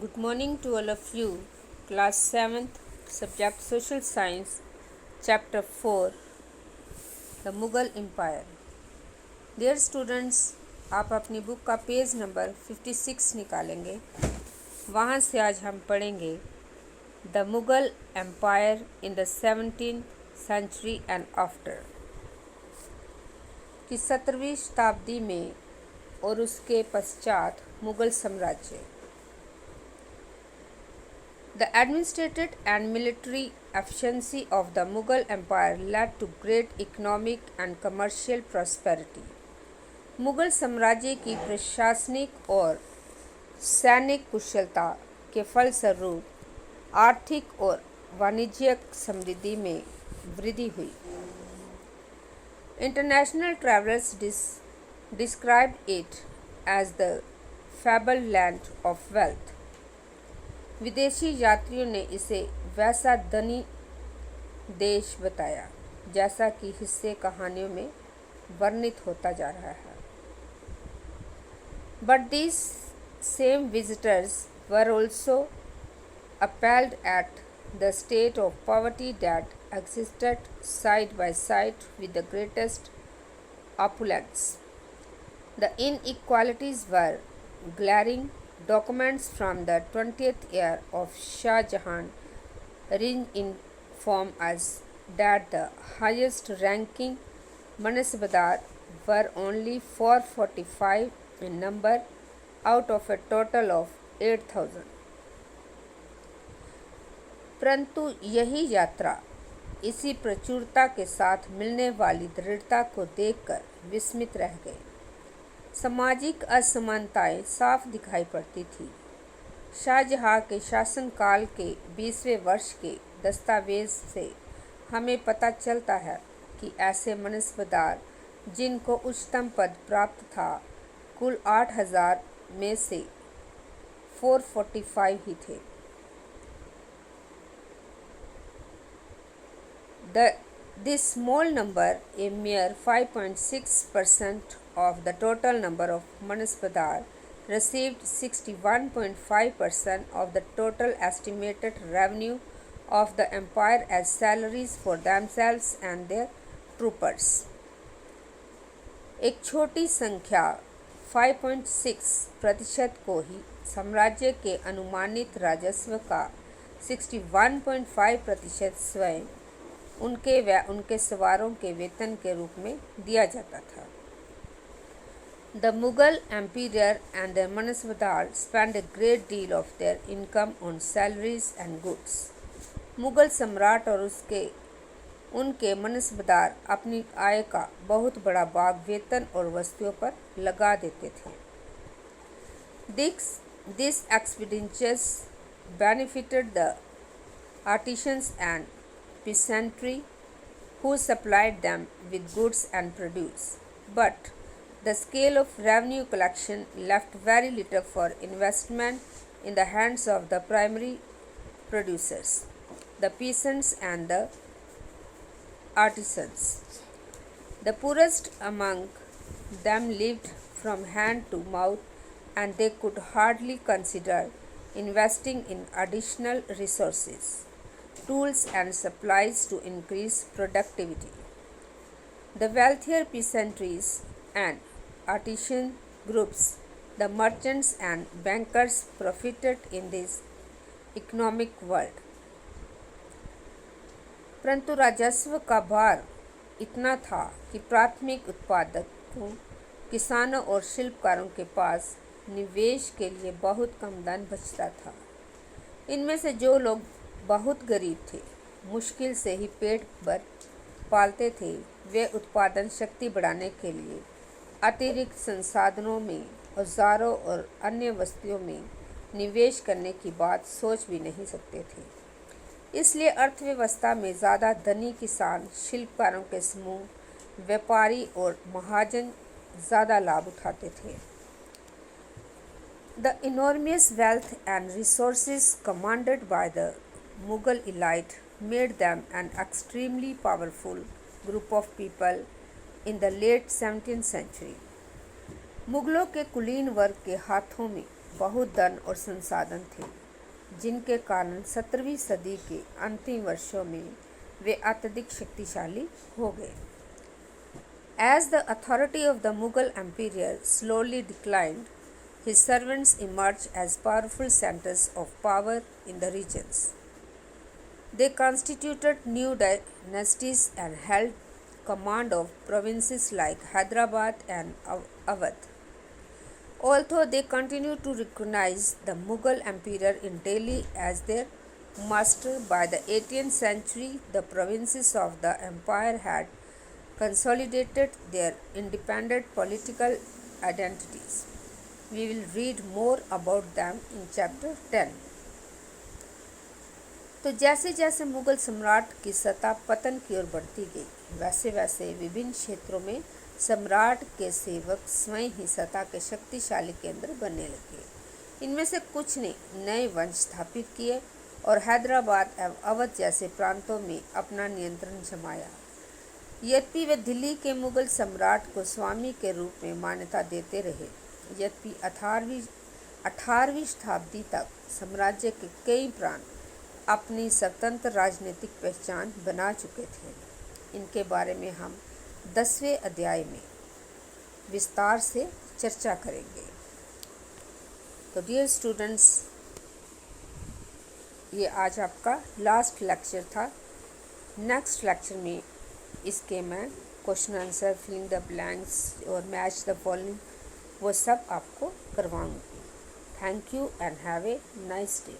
Good morning to all of you. Class 7th, subject Social Science, Chapter 4, The Mughal Empire. Dear students, आप अपनी book का page number 56 निकालेंगे। वहाँ से आज हम पढ़ेंगे the Mughal empire in the 17th century and after, कि 17वीं शताब्दी में और उसके पश्चात मुग़ल साम्राज्य। The administrative and military efficiency of the Mughal Empire led to great economic and commercial prosperity. Mughal साम्राज्य की प्रशासनिक और सैनिक कुशलता के फलस्वरूप आर्थिक और वाणिज्यिक समृद्धि में वृद्धि हुई। International travelers described it as the fabled land of wealth. विदेशी यात्रियों ने इसे वैसा धनी देश बताया जैसा कि हिस्से कहानियों में वर्णित होता जा रहा है। But these same visitors were also appalled at the state of poverty that existed side by side with the greatest opulence. The inequalities were glaring. Documents from the 20th year of Shah Jahan inform us that the highest ranking mansabdar were only 445 in number out of a total of 8,000. परंतु यही यात्रा इसी प्रचुरता के साथ मिलने वाली दृढ़ता को देखकर विस्मित रह गए। सामाजिक असमानताएं साफ दिखाई पड़ती थी। शाहजहां के शासनकाल के 20वें वर्ष के दस्तावेज से हमें पता चलता है कि ऐसे मनसबदार जिनको उच्चतम पद प्राप्त था, कुल 8,000 में से 445 ही थे। This small number, a mere 5.6% of the total number of Manasbadar, received 61.5% of the total estimated revenue of the empire as salaries for themselves and their troopers. एक छोटी संख्या 5.6% को ही साम्राज्य के अनुमानित राजस्व का 61.5% स्वयं उनके व उनके सवारों के वेतन के रूप में दिया जाता था। The Mughal emperor and their manasbdar spent a great deal of their income on salaries and goods. Mughal सम्राट और उनके मनसबदार अपनी आय का बहुत बड़ा भाग वेतन और वस्तुओं पर लगा देते थे। This expenditures benefited the artisans and peasantry who supplied them with goods and produce, but the scale of revenue collection left very little for investment in the hands of the primary producers, the peasants and the artisans. The poorest among them lived from hand to mouth, and they could hardly consider investing in additional resources, tools and supplies to increase productivity. The wealthier peasantries and artisan groups, the merchants and bankers profited in this economic world. परंतु राजस्व का भार इतना था कि प्राथमिक उत्पादकों, किसानों और शिल्पकारों के पास निवेश के लिए बहुत कम धन बचता था। इनमें से जो लोग बहुत गरीब थे, मुश्किल से ही पेट भर पालते थे, वे उत्पादन शक्ति बढ़ाने के लिए अतिरिक्त संसाधनों में, औजारों और अन्य वस्तुओं में निवेश करने की बात सोच भी नहीं सकते थे। इसलिए अर्थव्यवस्था में ज़्यादा धनी किसान, शिल्पकारों के समूह, व्यापारी और महाजन ज़्यादा लाभ उठाते थे। The enormous wealth and resources commanded by the Mughal elite made them an extremely powerful group of people in the late 17th century. मुग़लों के कुलीन वर्ग के हाथों में बहुत धन और संसाधन थे, जिनके कारण 17वीं सदी के अंतिम वर्षों में वे अत्यधिक शक्तिशाली हो गए। As the authority of the Mughal Empire slowly declined, his servants emerged as powerful centers of power in the regions. They constituted new dynasties and held command of provinces like Hyderabad and Awadh. Although they continued to recognize the Mughal Emperor in Delhi as their master, by the 18th century the provinces of the empire had consolidated their independent political identities. We will read more about them in chapter 10. तो जैसे जैसे मुगल सम्राट की सत्ता पतन की ओर बढ़ती गई, वैसे वैसे विभिन्न क्षेत्रों में सम्राट के सेवक स्वयं ही सत्ता के शक्तिशाली केंद्र बनने लगे। इनमें से कुछ ने नए वंश स्थापित किए और हैदराबाद एवं अवध जैसे प्रांतों में अपना नियंत्रण जमाया। यद्यपि वे दिल्ली के मुगल सम्राट को स्वामी के रूप में मान्यता देते रहे। यद्यपि 18वीं शताब्दी तक साम्राज्य के कई प्रांत अपनी स्वतंत्र राजनीतिक पहचान बना चुके थे। इनके बारे में हम 10वें अध्याय में विस्तार से चर्चा करेंगे। तो डियर स्टूडेंट्स, ये आज आपका लास्ट लेक्चर था। नेक्स्ट लेक्चर में इसके मैं question answer, filling the blanks और मैच द फॉलोइंग वो सब आपको करवाऊंगी। Thank you and have a nice day.